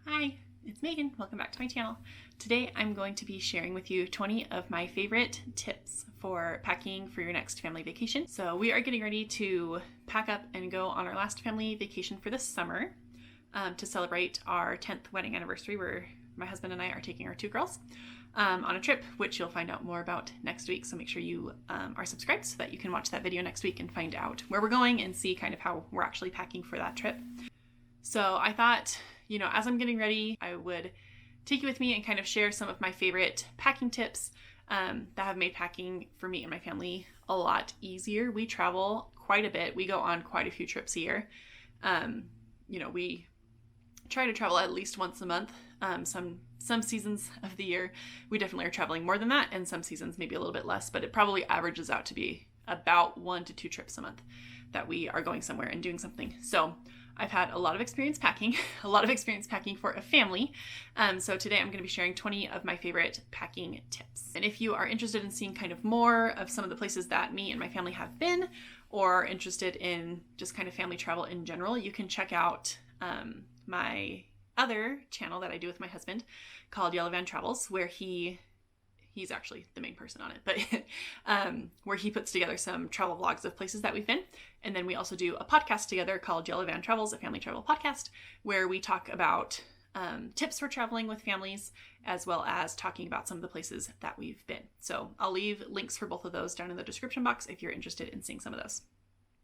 Hi, it's Megan. Welcome back to my channel. Today I'm going to be sharing with you 20 of my favorite tips for packing for your next family vacation. So we are getting ready to pack up and go on our last family vacation for this summer to celebrate our 10th wedding anniversary, where my husband and I are taking our two girls on a trip, which you'll find out more about next week. So make sure you are subscribed so that you can watch that video next week and find out where we're going and see kind of how we're actually packing for that trip. So I thought, as I'm getting ready, I would take you with me and kind of share some of my favorite packing tips that have made packing for me and my family a lot easier. We travel quite a bit. We go on quite a few trips a year. We try to travel at least once a month. Some seasons of the year, we definitely are traveling more than that, and some seasons maybe a little bit less, but it probably averages out to be about 1 to 2 trips a month that we are going somewhere and doing something. So I've had a lot of experience packing for a family. So today I'm going to be sharing 20 of my favorite packing tips. And if you are interested in seeing kind of more of some of the places that me and my family have been, or interested in just kind of family travel in general, you can check out my other channel that I do with my husband called Yellow Van Travels, where he's actually the main person on it, but where he puts together some travel vlogs of places that we've been. And then we also do a podcast together called Yellow Van Travels, a family travel podcast, where we talk about tips for traveling with families, as well as talking about some of the places that we've been. So I'll leave links for both of those down in the description box if you're interested in seeing some of those.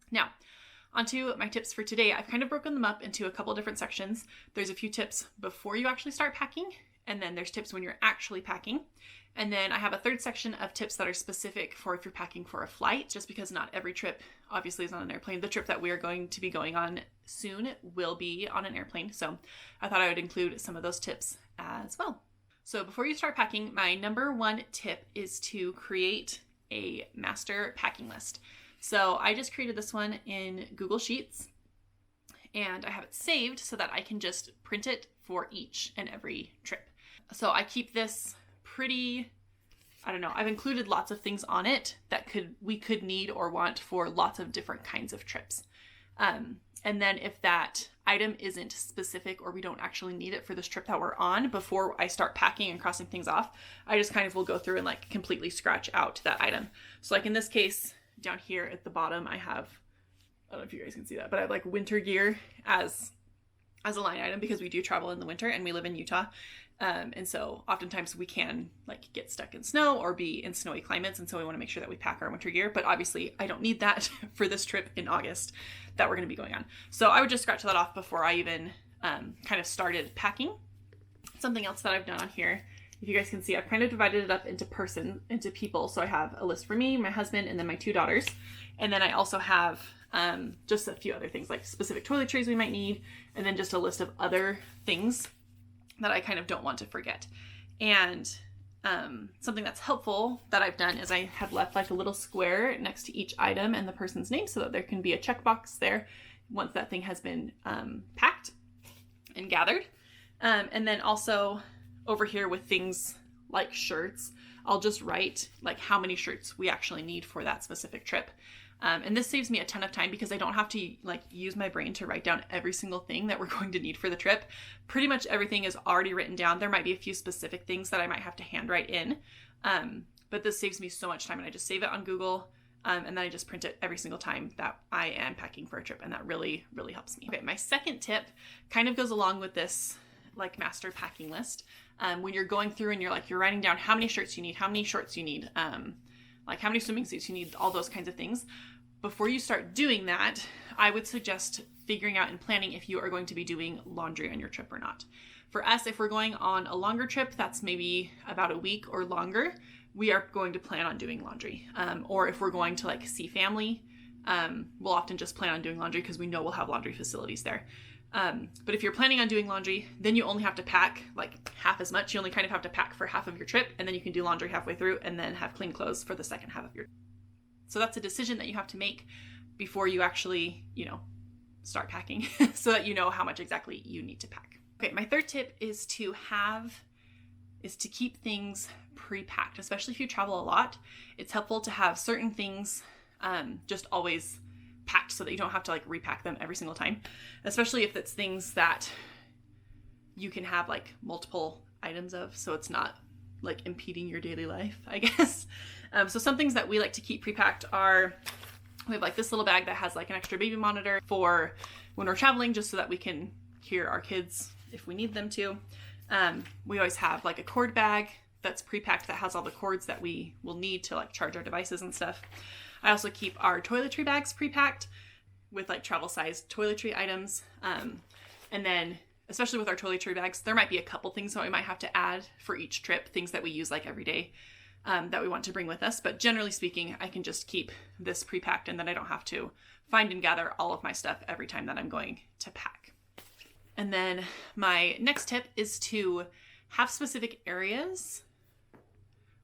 Now, onto my tips for today. I've kind of broken them up into a couple different sections. There's a few tips before you actually start packing, and then there's tips when you're actually packing. And then I have a third section of tips that are specific for if you're packing for a flight, just because not every trip obviously is on an airplane. The trip that we are going to be going on soon will be on an airplane. So I thought I would include some of those tips as well. So before you start packing, my number one tip is to create a master packing list. So I just created this one in Google Sheets, and I have it saved so that I can just print it for each and every trip. So I keep this pretty, I've included lots of things on it that we could need or want for lots of different kinds of trips. And then if that item isn't specific or we don't actually need it for this trip that we're on, before I start packing and crossing things off, I just kind of will go through and completely scratch out that item. So in this case, down here at the bottom, I don't know if you guys can see that, but I have winter gear as a line item because we do travel in the winter and we live in Utah. And so oftentimes we can get stuck in snow or be in snowy climates. And so we want to make sure that we pack our winter gear, but obviously I don't need that for this trip in August that we're going to be going on. So I would just scratch that off before I even kind of started packing. Something else that I've done on here, if you guys can see, I've kind of divided it up into people. So I have a list for me, my husband, and then my 2 daughters. And then I also have just a few other things like specific toiletries we might need, and then just a list of other things that I kind of don't want to forget. And something that's helpful that I've done is I have left a little square next to each item and the person's name so that there can be a checkbox there once that thing has been packed and gathered. And then also over here with things like shirts, I'll just write how many shirts we actually need for that specific trip. And this saves me a ton of time because I don't have to use my brain to write down every single thing that we're going to need for the trip. Pretty much everything is already written down. There might be a few specific things that I might have to handwrite in. But this saves me so much time, and I just save it on Google. And then I just print it every single time that I am packing for a trip. And that really, really helps me. Okay, my second tip kind of goes along with this master packing list. When you're going through and you're writing down how many shirts you need, how many shorts you need, how many swimming suits you need, all those kinds of things. Before you start doing that, I would suggest figuring out and planning if you are going to be doing laundry on your trip or not. For us, if we're going on a longer trip, that's maybe about a week or longer, we are going to plan on doing laundry. Or if we're going to see family, we'll often just plan on doing laundry because we know we'll have laundry facilities there. But if you're planning on doing laundry, then you only have to pack half as much. You only kind of have to pack for half of your trip, and then you can do laundry halfway through and then have clean clothes for the second half of your trip. So that's a decision that you have to make before you actually, start packing so that you know how much exactly you need to pack. Okay, my third tip is to keep things pre-packed, especially if you travel a lot. It's helpful to have certain things just always packed so that you don't have to repack them every single time, especially if it's things that you can have like multiple items of, so it's not like impeding your daily life, I guess. So some things that we like to keep pre-packed are, we have like this little bag that has like an extra baby monitor for when we're traveling, just so that we can hear our kids if we need them to. We always have like a cord bag that's pre-packed that has all the cords that we will need to like charge our devices and stuff. I also keep our toiletry bags pre-packed with like travel sized toiletry items. And then especially with our toiletry bags, there might be a couple things that we might have to add for each trip, things that we use like every day that we want to bring with us. But generally speaking, I can just keep this pre-packed, and then I don't have to find and gather all of my stuff every time that I'm going to pack. And then my next tip is to have specific areas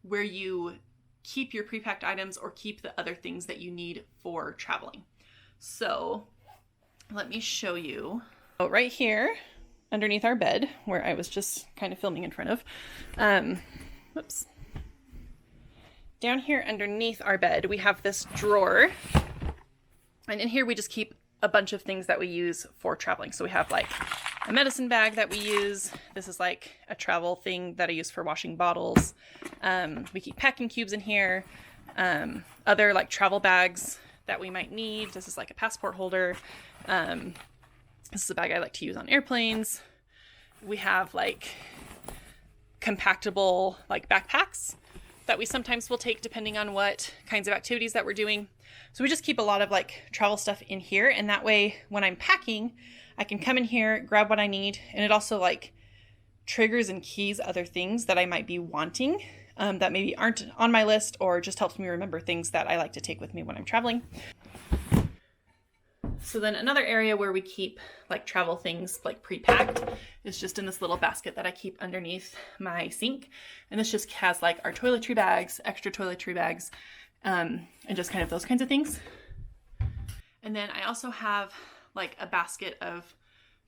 where you keep your pre-packed items or keep the other things that you need for traveling. So let me show you. Oh, right here underneath our bed, where I was just kind of filming in front of, whoops. Down here underneath our bed, we have this drawer. And in here we just keep a bunch of things that we use for traveling. So we have like a medicine bag that we use. This is like a travel thing that I use for washing bottles. We keep packing cubes in here. Other like travel bags that we might need. This is like a passport holder. This is a bag I like to use on airplanes. We have like compactable like backpacks that we sometimes will take depending on what kinds of activities that we're doing. So we just keep a lot of like travel stuff in here, and that way when I'm packing, I can come in here, grab what I need, and it also like triggers and keys other things that I might be wanting that maybe aren't on my list, or just helps me remember things that I like to take with me when I'm traveling. So then another area where we keep like travel things like pre-packed is just in this little basket that I keep underneath my sink. And this just has like our toiletry bags, extra toiletry bags, and just kind of those kinds of things. And then I also have like a basket of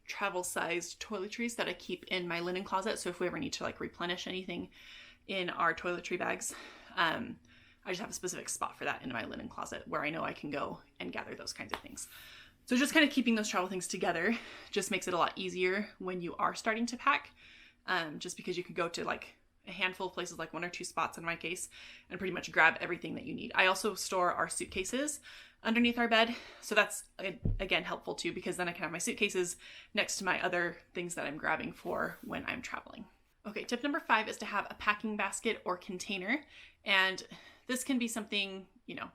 travel sized toiletries that I keep in my linen closet. So if we ever need to like replenish anything in our toiletry bags, I just have a specific spot for that in my linen closet where I know I can go and gather those kinds of things. So just kind of keeping those travel things together just makes it a lot easier when you are starting to pack, just because you can go to like a handful of places, like 1 or 2 spots in my case, and pretty much grab everything that you need. I also store our suitcases underneath our bed. So that's, again, helpful too, because then I can have my suitcases next to my other things that I'm grabbing for when I'm traveling. Okay, tip number 5 is to have a packing basket or container. And this can be something, you know,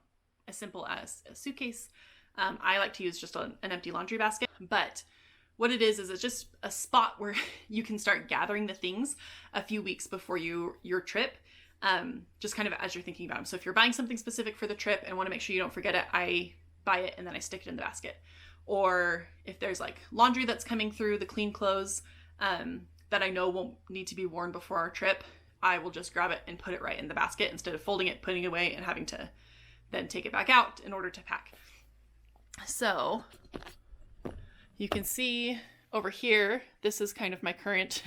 as simple as a suitcase. I like to use just an empty laundry basket, but what it is it's just a spot where you can start gathering the things a few weeks before your trip, just kind of as you're thinking about them. So if you're buying something specific for the trip and want to make sure you don't forget it, I buy it and then I stick it in the basket. Or if there's like laundry that's coming through, the clean clothes that I know won't need to be worn before our trip, I will just grab it and put it right in the basket instead of folding it, putting it away, and having to then take it back out in order to pack. So you can see over here, this is kind of my current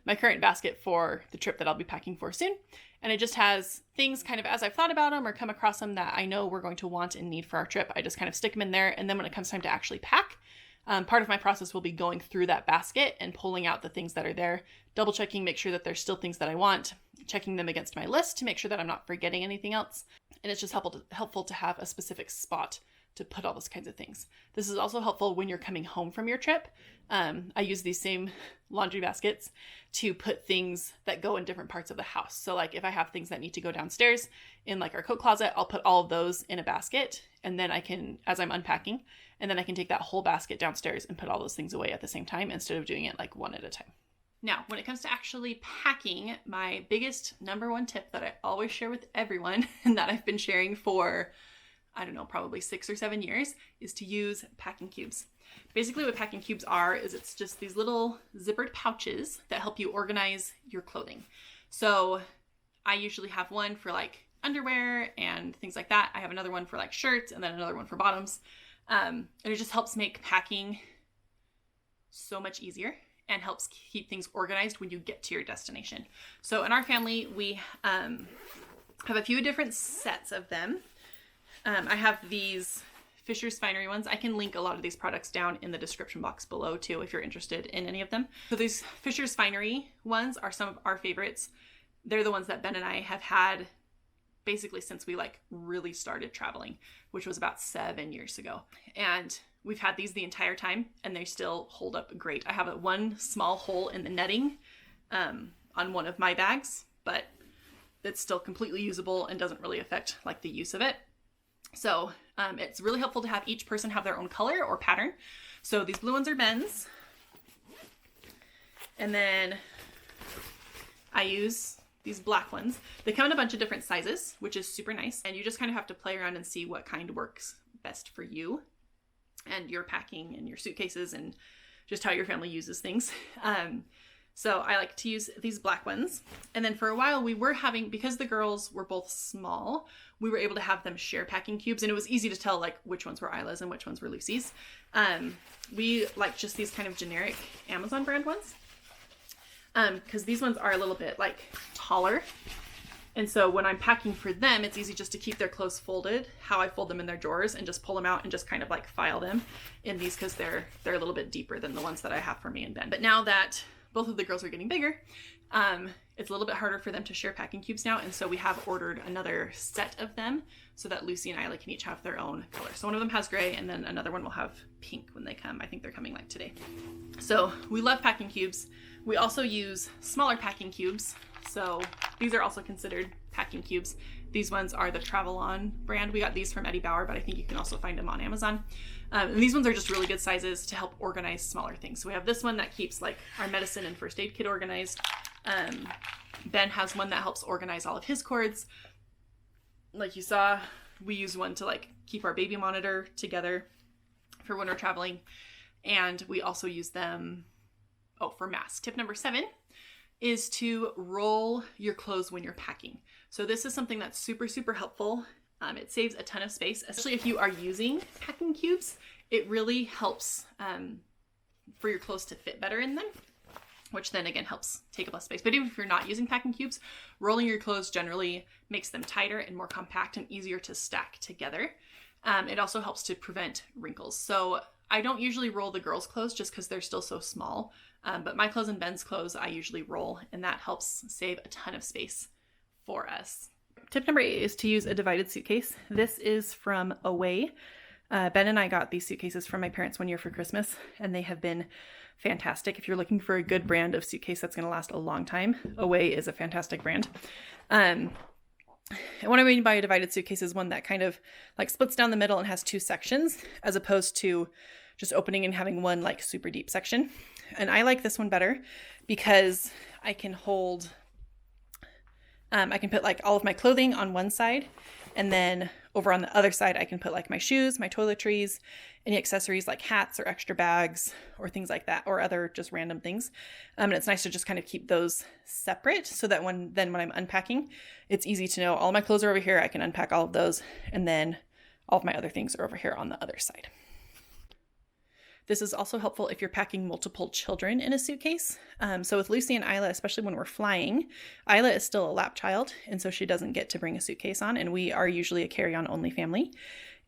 basket for the trip that I'll be packing for soon. And it just has things kind of as I've thought about them or come across them that I know we're going to want and need for our trip. I just kind of stick them in there. And then when it comes time to actually pack, part of my process will be going through that basket and pulling out the things that are there, double checking, make sure that there's still things that I want, checking them against my list to make sure that I'm not forgetting anything else. And it's just helpful to have a specific spot to put all those kinds of things. This is also helpful when you're coming home from your trip. I use these same laundry baskets to put things that go in different parts of the house. So like if I have things that need to go downstairs in like our coat closet, I'll put all of those in a basket, and then I can, as I'm unpacking, and then I can take that whole basket downstairs and put all those things away at the same time instead of doing it like one at a time. Now, when it comes to actually packing, my biggest number 1 tip that I always share with everyone and that I've been sharing for, I don't know, probably 6 or 7 years, is to use packing cubes. Basically what packing cubes are is it's just these little zippered pouches that help you organize your clothing. So I usually have one for like underwear and things like that. I have another one for like shirts, and then another one for bottoms. And it just helps make packing so much easier and helps keep things organized when you get to your destination. So in our family, we have a few different sets of them. I have these Fisher's Finery ones. I can link a lot of these products down in the description box below too if you're interested in any of them. So these Fisher's Finery ones are some of our favorites. They're the ones that Ben and I have had basically since we like really started traveling, which was about 7 years ago. And we've had these the entire time and they still hold up great. I have one small hole in the netting on one of my bags, but it's still completely usable and doesn't really affect like the use of it. So it's really helpful to have each person have their own color or pattern. So these blue ones are Ben's. And then I use these black ones. They come in a bunch of different sizes, which is super nice. And you just kind of have to play around and see what kind works best for you and your packing and your suitcases and just how your family uses things. So I like to use these black ones. And then for a while we were having, because the girls were both small, we were able to have them share packing cubes, and it was easy to tell like which ones were Isla's and which ones were Lucy's. We like just these kind of generic Amazon brand ones. Because these ones are a little bit like taller. And so when I'm packing for them, it's easy just to keep their clothes folded, how I fold them in their drawers, and just pull them out and just kind of like file them in these because they're a little bit deeper than the ones that I have for me and Ben. But now that both of the girls are getting bigger, it's a little bit harder for them to share packing cubes now. And so we have ordered another set of them so that Lucy and Isla can each have their own color. So one of them has gray and then another one will have pink when they come. I think they're coming like today. So we love packing cubes. We also use smaller packing cubes. So these are also considered packing cubes. These ones are the Travel On brand. We got these from Eddie Bauer, but I think you can also find them on Amazon. And these ones are just really good sizes to help organize smaller things. So we have this one that keeps like our medicine and first aid kit organized. Ben has one that helps organize all of his cords. Like you saw, we use one to like keep our baby monitor together for when we're traveling. And we also use them, for masks. Tip number 7 is to roll your clothes when you're packing. So this is something that's super, super helpful. It saves a ton of space, especially if you are using packing cubes. It really helps for your clothes to fit better in them, which then again helps take up less space. But even if you're not using packing cubes, rolling your clothes generally makes them tighter and more compact and easier to stack together. It also helps to prevent wrinkles. So I don't usually roll the girls' clothes just because they're still so small. But my clothes and Ben's clothes, I usually roll, and that helps save a ton of space for us. Tip number 8 is to use a divided suitcase. This is from Away. Ben and I got these suitcases from my parents one year for Christmas, and they have been fantastic. If you're looking for a good brand of suitcase that's going to last a long time, Away is a fantastic brand. And what I mean by a divided suitcase is one that kind of like splits down the middle and has 2 sections, as opposed to just opening and having one like super deep section. And I like this one better because I can hold, I can put like all of my clothing on one side, and then over on the other side, I can put like my shoes, my toiletries, any accessories like hats or extra bags or things like that, or other just random things. And it's nice to just kind of keep those separate so that when I'm unpacking, it's easy to know all my clothes are over here. I can unpack all of those, and then all of my other things are over here on the other side. This is also helpful if you're packing multiple children in a suitcase. So with Lucy and Isla, especially when we're flying, Isla is still a lap child, and so she doesn't get to bring a suitcase on, and we are usually a carry-on only family.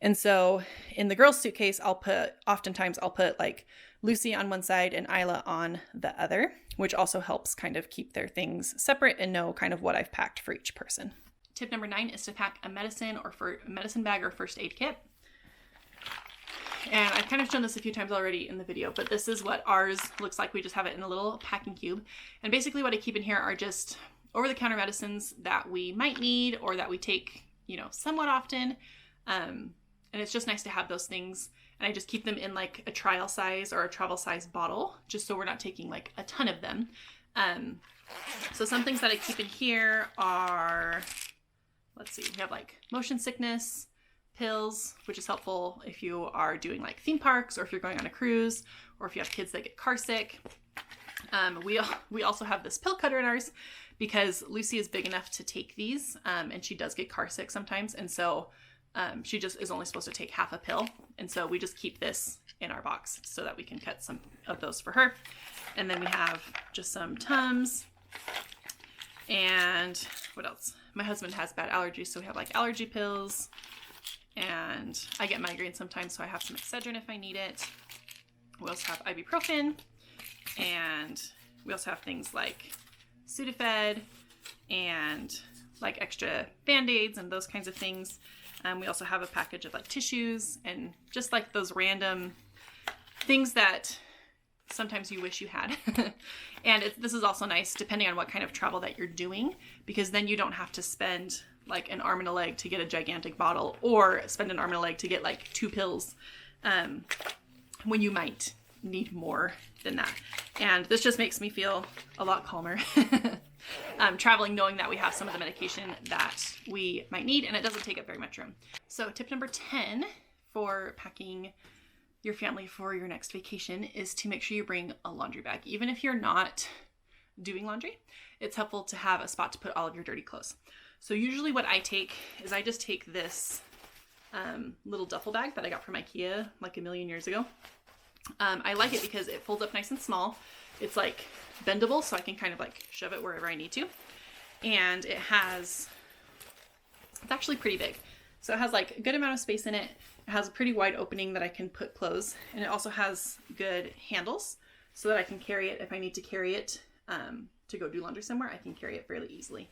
And so in the girls' suitcase, oftentimes I'll put like Lucy on one side and Isla on the other, which also helps kind of keep their things separate and know kind of what I've packed for each person. Tip number 9 is to pack a medicine bag or first aid kit. And I've kind of shown this a few times already in the video, but this is what ours looks like. We just have it in a little packing cube. And basically what I keep in here are just over-the-counter medicines that we might need or that we take, somewhat often. And it's just nice to have those things. And I just keep them in like a trial size or a travel size bottle, just so we're not taking like a ton of them. So some things that I keep in here are, we have like motion sickness pills, which is helpful if you are doing like theme parks or if you're going on a cruise or if you have kids that get car sick. We also have this pill cutter in ours because Lucy is big enough to take these, and she does get car sick sometimes. And so she just is only supposed to take half a pill. And so we just keep this in our box so that we can cut some of those for her. And then we have just some Tums. And what else? My husband has bad allergies, so we have like allergy pills and I get migraines sometimes, so I have some Excedrin if I need it. We also have ibuprofen, and we also have things like Sudafed and like extra Band-Aids and those kinds of things. We also have a package of like tissues and just like those random things that sometimes you wish you had. And this is also nice depending on what kind of travel that you're doing, because then you don't have to spend like an arm and a leg to get a gigantic bottle, or spend an arm and a leg to get like 2 pills when you might need more than that. And this just makes me feel a lot calmer traveling, knowing that we have some of the medication that we might need, and it doesn't take up very much room. So tip number 10 for packing your family for your next vacation is to make sure you bring a laundry bag. Even if you're not doing laundry, it's helpful to have a spot to put all of your dirty clothes. So usually what I take is I just take this little duffel bag that I got from IKEA like a million years ago. I like it because it folds up nice and small. It's like bendable, so I can kind of like shove it wherever I need to. And it's actually pretty big. So it has like a good amount of space in it. It has a pretty wide opening that I can put clothes. And it also has good handles so that I can carry it if I need to carry it to go do laundry somewhere. I can carry it fairly easily.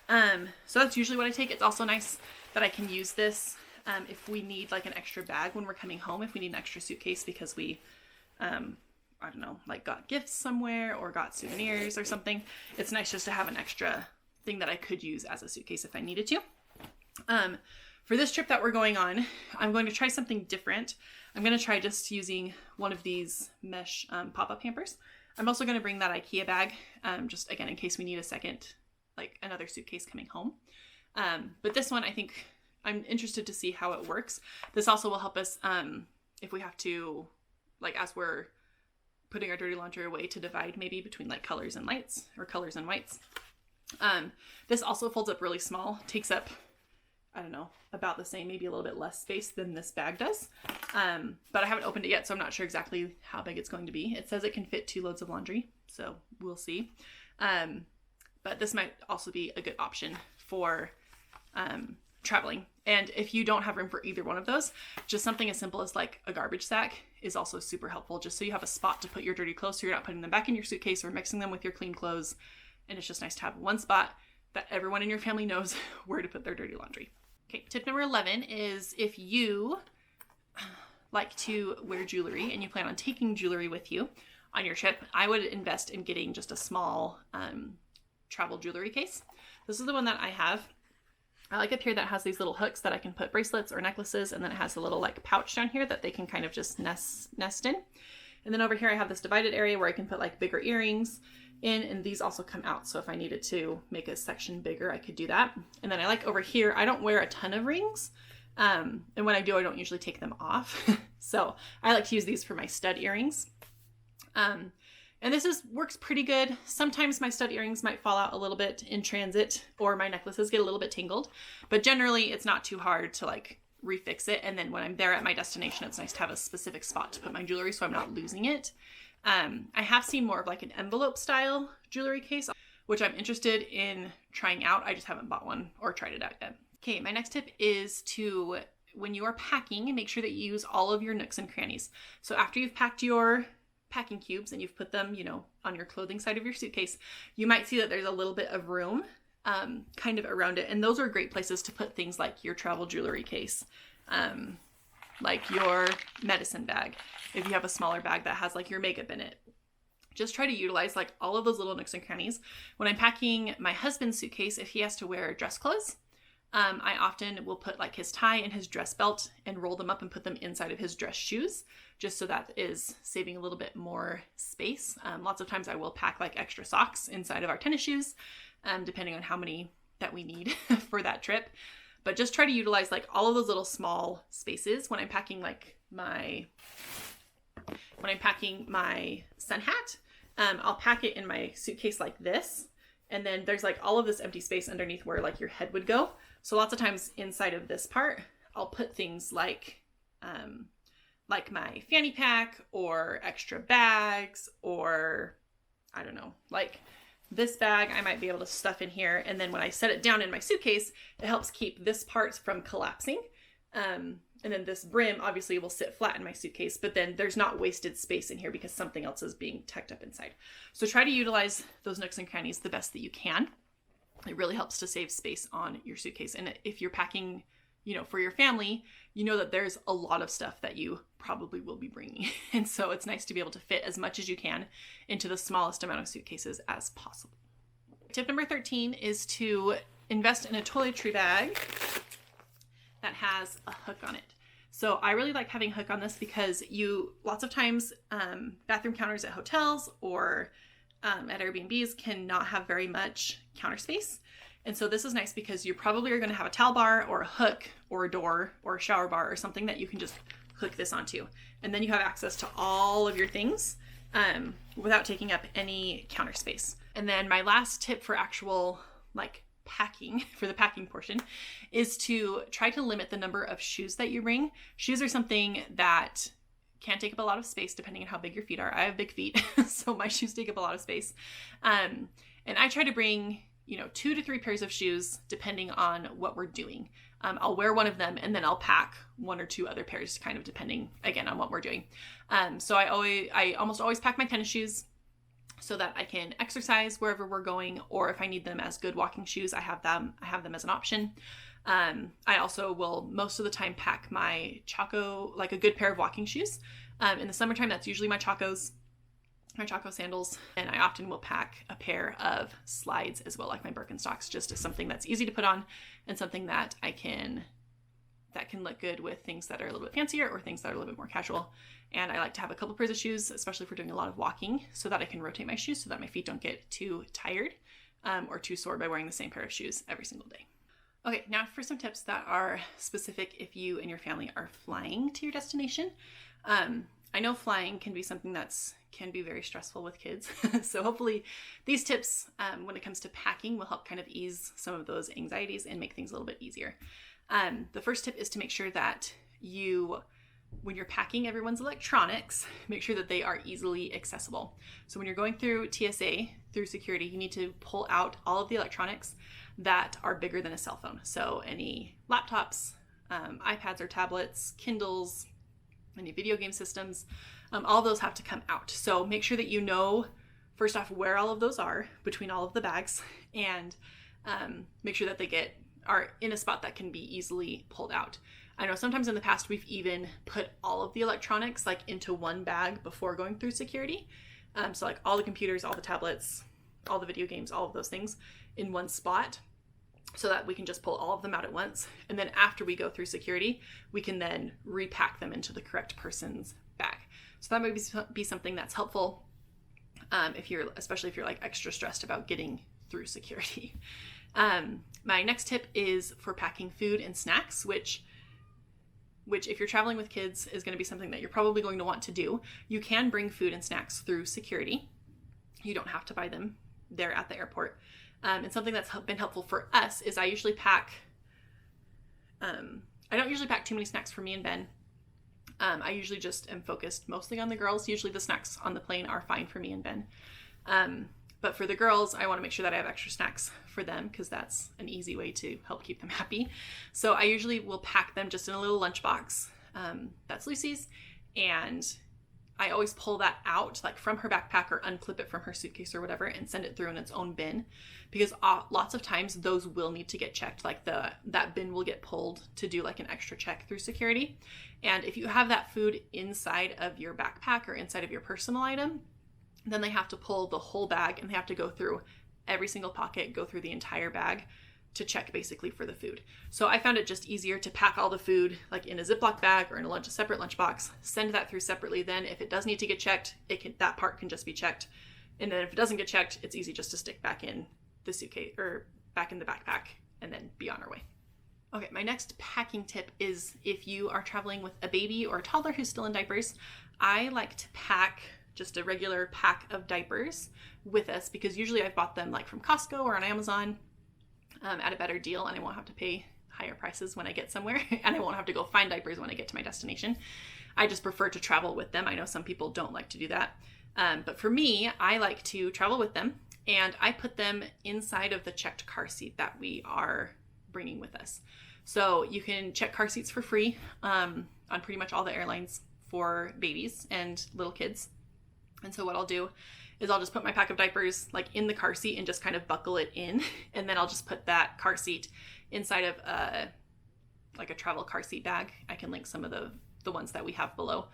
So that's usually what I take. It's also nice that I can use this if we need like an extra bag when we're coming home, if we need an extra suitcase because we, I don't know, like got gifts somewhere or got souvenirs or something. It's nice just to have an extra thing that I could use as a suitcase if I needed to. For this trip that we're going on, I'm going to try something different. I'm going to try just using one of these mesh pop-up hampers. I'm also going to bring that IKEA bag, just again, in case we need a second, like another suitcase coming home. But this one, I think I'm interested to see how it works. This also will help us if we have to, like as we're putting our dirty laundry away, to divide maybe between like colors and lights or colors and whites. This also folds up really small, takes up, I don't know, about the same, maybe a little bit less space than this bag does. But I haven't opened it yet, so I'm not sure exactly how big it's going to be. It says it can fit 2 loads of laundry, so we'll see. But this might also be a good option for traveling. And if you don't have room for either one of those, just something as simple as like a garbage sack is also super helpful, just so you have a spot to put your dirty clothes so you're not putting them back in your suitcase or mixing them with your clean clothes. And it's just nice to have one spot that everyone in your family knows where to put their dirty laundry. Okay, tip number 11 is if you like to wear jewelry and you plan on taking jewelry with you on your trip, I would invest in getting just a small travel jewelry case. This is the one that I have. I like up here that has these little hooks that I can put bracelets or necklaces, and then it has a little like pouch down here that they can kind of just nest in. And then over here I have this divided area where I can put like bigger earrings in, and these also come out. So if I needed to make a section bigger, I could do that. And then I like over here, I don't wear a ton of rings. And when I do, I don't usually take them off. So I like to use these for my stud earrings. And this works pretty good. Sometimes my stud earrings might fall out a little bit in transit, or my necklaces get a little bit tangled, but generally it's not too hard to like refix it. And then when I'm there at my destination, it's nice to have a specific spot to put my jewelry so I'm not losing it. I have seen more of like an envelope style jewelry case, which I'm interested in trying out. I just haven't bought one or tried it out yet. Okay, my next tip is to, when you are packing, make sure that you use all of your nooks and crannies. So after you've packed your packing cubes and you've put them, on your clothing side of your suitcase, you might see that there's a little bit of room kind of around it. And those are great places to put things like your travel jewelry case, like your medicine bag. If you have a smaller bag that has like your makeup in it, just try to utilize like all of those little nooks and crannies. When I'm packing my husband's suitcase, if he has to wear dress clothes, I often will put like his tie and his dress belt and roll them up and put them inside of his dress shoes, just so that is saving a little bit more space. Lots of times I will pack like extra socks inside of our tennis shoes, depending on how many that we need for that trip. But just try to utilize like all of those little small spaces. When I'm packing like my sun hat, I'll pack it in my suitcase like this. And then there's like all of this empty space underneath where like your head would go. So lots of times inside of this part, I'll put things like my fanny pack or extra bags, or I don't know, like this bag I might be able to stuff in here. And then when I set it down in my suitcase, it helps keep this part from collapsing. And then this brim obviously will sit flat in my suitcase, but then there's not wasted space in here because something else is being tucked up inside. So try to utilize those nooks and crannies the best that you can. It really helps to save space on your suitcase. And if you're packing, for your family, you know that there's a lot of stuff that you probably will be bringing. And so it's nice to be able to fit as much as you can into the smallest amount of suitcases as possible. Tip number 13 is to invest in a toiletry bag that has a hook on it. So I really like having a hook on this because lots of times bathroom counters at hotels or at Airbnbs cannot have very much counter space. And so this is nice because you probably are going to have a towel bar or a hook or a door or a shower bar or something that you can just hook this onto. And then you have access to all of your things without taking up any counter space. And then my last tip for actual packing, for the packing portion, is to try to limit the number of shoes that you bring. Shoes are something that can take up a lot of space depending on how big your feet are. I have big feet, so my shoes take up a lot of space. And I try to bring 2 to 3 pairs of shoes depending on what we're doing. I'll wear one of them and then I'll pack 1 or 2 other pairs, kind of depending again on what we're doing. So I almost always pack my tennis shoes so that I can exercise wherever we're going, or if I need them as good walking shoes, I have them as an option. I also will most of the time pack my Chaco, a good pair of walking shoes. In the summertime, that's usually my Chaco sandals, and I often will pack a pair of slides as well, like my Birkenstocks, just as something that's easy to put on and something that can look good with things that are a little bit fancier or things that are a little bit more casual. And I like to have a couple pairs of shoes, especially if we're doing a lot of walking, so that I can rotate my shoes so that my feet don't get too tired or too sore by wearing the same pair of shoes every single day. Okay, now for some tips that are specific if you and your family are flying to your destination. I know flying can be something can be very stressful with kids. So hopefully these tips, when it comes to packing, will help kind of ease some of those anxieties and make things a little bit easier. The first tip is to make sure that when you're packing everyone's electronics, make sure that they are easily accessible. So when you're going through TSA, through security, you need to pull out all of the electronics that are bigger than a cell phone. So any laptops, iPads or tablets, Kindles, any video game systems, all of those have to come out. So make sure that you know, first off, where all of those are between all of the bags, and make sure that they are in a spot that can be easily pulled out. I know sometimes in the past we've even put all of the electronics into one bag before going through security. So all the computers, all the tablets, all the video games, all of those things in one spot, so that we can just pull all of them out at once. And then after we go through security, we can then repack them into the correct person's bag. So that might be something that's helpful especially if you're extra stressed about getting through security. My next tip is for packing food and snacks, which if you're traveling with kids is going to be something that you're probably going to want to do. You can bring food and snacks through security. You don't have to buy them there at the airport. And something that's been helpful for us is I usually pack, I don't usually pack too many snacks for me and Ben. I usually just am focused mostly on the girls. Usually the snacks on the plane are fine for me and Ben. But for the girls, I want to make sure that I have extra snacks for them because that's an easy way to help keep them happy. So I usually will pack them just in a little lunchbox. That's Lucy's. And I always pull that out from her backpack or unclip it from her suitcase or whatever and send it through in its own bin, because lots of times those will need to get checked. That bin will get pulled to do an extra check through security. And if you have that food inside of your backpack or inside of your personal item, then they have to pull the whole bag and they have to go through every single pocket, go through the entire bag to check basically for the food. So I found it just easier to pack all the food in a Ziploc bag or in a separate lunchbox, send that through separately. Then if it does need to get checked, that part can just be checked. And then if it doesn't get checked, it's easy just to stick back in the suitcase or back in the backpack and then be on our way. Okay, my next packing tip is if you are traveling with a baby or a toddler who's still in diapers, I like to pack just a regular pack of diapers with us, because usually I've bought them from Costco or on Amazon at a better deal, and I won't have to pay higher prices when I get somewhere, and I won't have to go find diapers when I get to my destination. I just prefer to travel with them. I know some people don't like to do that, but for me, I like to travel with them, and I put them inside of the checked car seat that we are bringing with us. So you can check car seats for free on pretty much all the airlines for babies and little kids. And so what I'll do is I'll just put my pack of diapers like in the car seat and just kind of buckle it in. And then I'll just put that car seat inside of like a travel car seat bag. I can link some of the ones that we have below.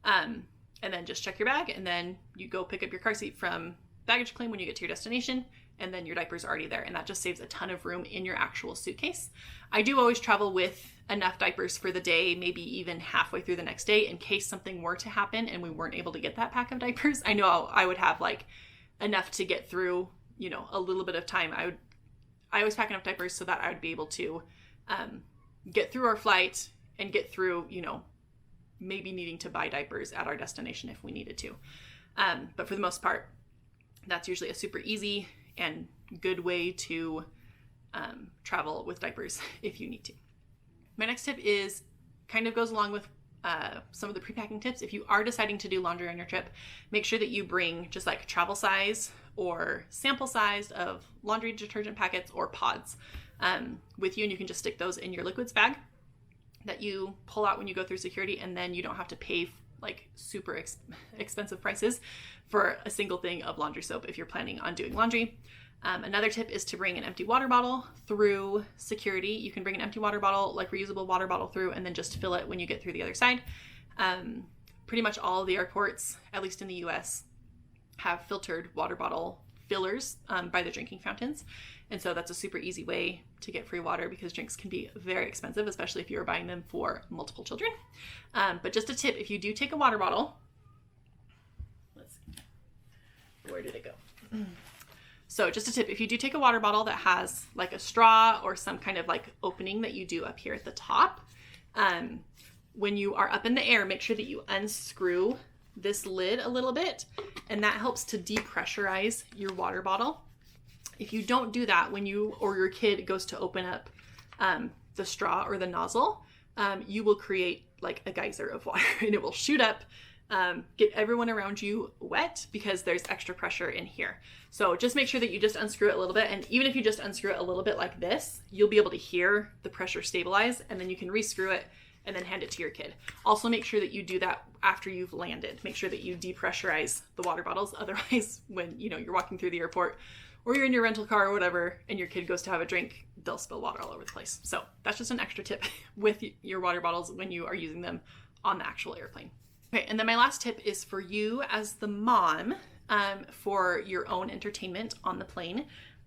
And then just check your bag, and then you go pick up your car seat from baggage claim when you get to your destination, and then your diapers are already there. And that just saves a ton of room in your actual suitcase. I do always travel with enough diapers for the day, maybe even halfway through the next day, in case something were to happen and we weren't able to get that pack of diapers. I know I would have like enough to get through, you know, a little bit of time. I always pack enough diapers so that I would be able to get through our flight and get through, you know, maybe needing to buy diapers at our destination if we needed to. But for the most part, that's usually a super easy and good way to travel with diapers if you need to. My next tip is kind of goes along with some of the pre-packing tips. If you are deciding to do laundry on your trip, make sure that you bring just like travel size or sample size of laundry detergent packets or pods with you, and you can just stick those in your liquids bag that you pull out when you go through security, and then you don't have to pay like super expensive prices for a single thing of laundry soap if you're planning on doing laundry. Another tip is to bring an empty water bottle through security. You can bring an empty water bottle, like reusable water bottle, through and then just fill it when you get through the other side. Pretty much all of the airports, at least in the US, have filtered water bottle fillers by the drinking fountains. And so that's a super easy way to get free water, because drinks can be very expensive, especially if you're buying them for multiple children. But just a tip, if you do take a water bottle, let's see, where did it go? So just a tip, if you do take a water bottle that has like a straw or some kind of like opening that you do up here at the top, when you are up in the air, make sure that you unscrew this lid a little bit, and that helps to depressurize your water bottle. If you don't do that when you or your kid goes to open up the straw or the nozzle, you will create like a geyser of water and it will shoot up, get everyone around you wet because there's extra pressure in here. So just make sure that you just unscrew it a little bit, and even if you just unscrew it a little bit like this, you'll be able to hear the pressure stabilize, and then you can rescrew it and then hand it to your kid. Also make sure that you do that after you've landed. Make sure that you depressurize the water bottles. Otherwise, when you're walking through the airport or you're in your rental car or whatever, and your kid goes to have a drink, they'll spill water all over the place. So that's just an extra tip with your water bottles when you are using them on the actual airplane. Okay, and then my last tip is for you as the mom, for your own entertainment on the plane.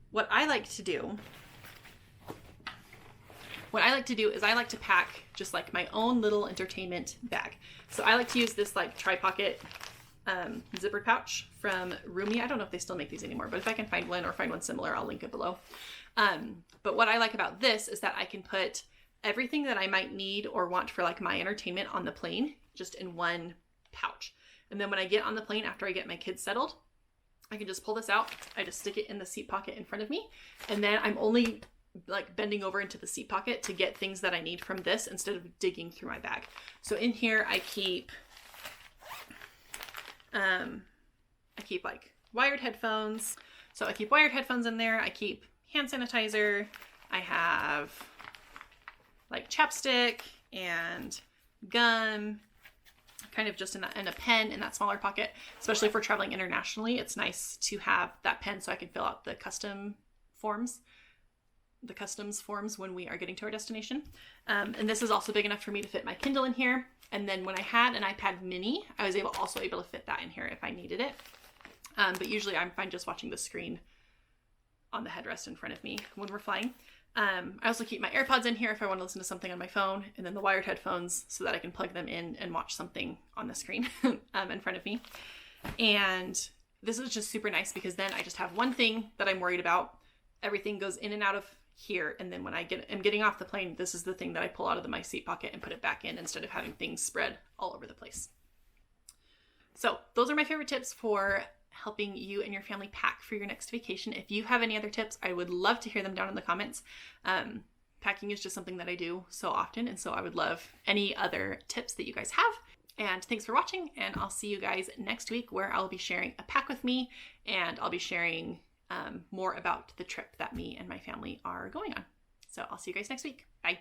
What I like to do is I like to pack just like my own little entertainment bag. So I like to use this like tri-pocket zippered pouch from Rumi. I don't know if they still make these anymore, but if I can find one or find one similar, I'll link it below. But what I like about this is that I can put everything that I might need or want for like my entertainment on the plane just in one pouch. And then when I get on the plane, after I get my kids settled, I can just pull this out. I just stick it in the seat pocket in front of me. And then I'm only like bending over into the seat pocket to get things that I need from this instead of digging through my bag. So in here I keep like wired headphones. So I keep wired headphones in there. I keep hand sanitizer. I have like chapstick and gum, kind of just in a pen in that smaller pocket. Especially if we're traveling internationally, it's nice to have that pen so I can fill out the customs forms when we are getting to our destination. And this is also big enough for me to fit my Kindle in here. And then when I had an iPad mini, I was also able to fit that in here if I needed it. But usually I'm fine just watching the screen on the headrest in front of me when we're flying. I also keep my AirPods in here if I want to listen to something on my phone, and then the wired headphones so that I can plug them in and watch something on the screen in front of me. And this is just super nice because then I just have one thing that I'm worried about. Everything goes in and out of here, and then when I'm getting off the plane, this is the thing that I pull out of my seat pocket and put it back in instead of having things spread all over the place. So those are my favorite tips for helping you and your family pack for your next vacation. If you have any other tips, I would love to hear them down in the comments. Packing is just something that I do so often, and so I would love any other tips that you guys have. And thanks for watching, and I'll see you guys next week where I'll be sharing a pack with me, and I'll be sharing more about the trip that me and my family are going on. So I'll see you guys next week. Bye.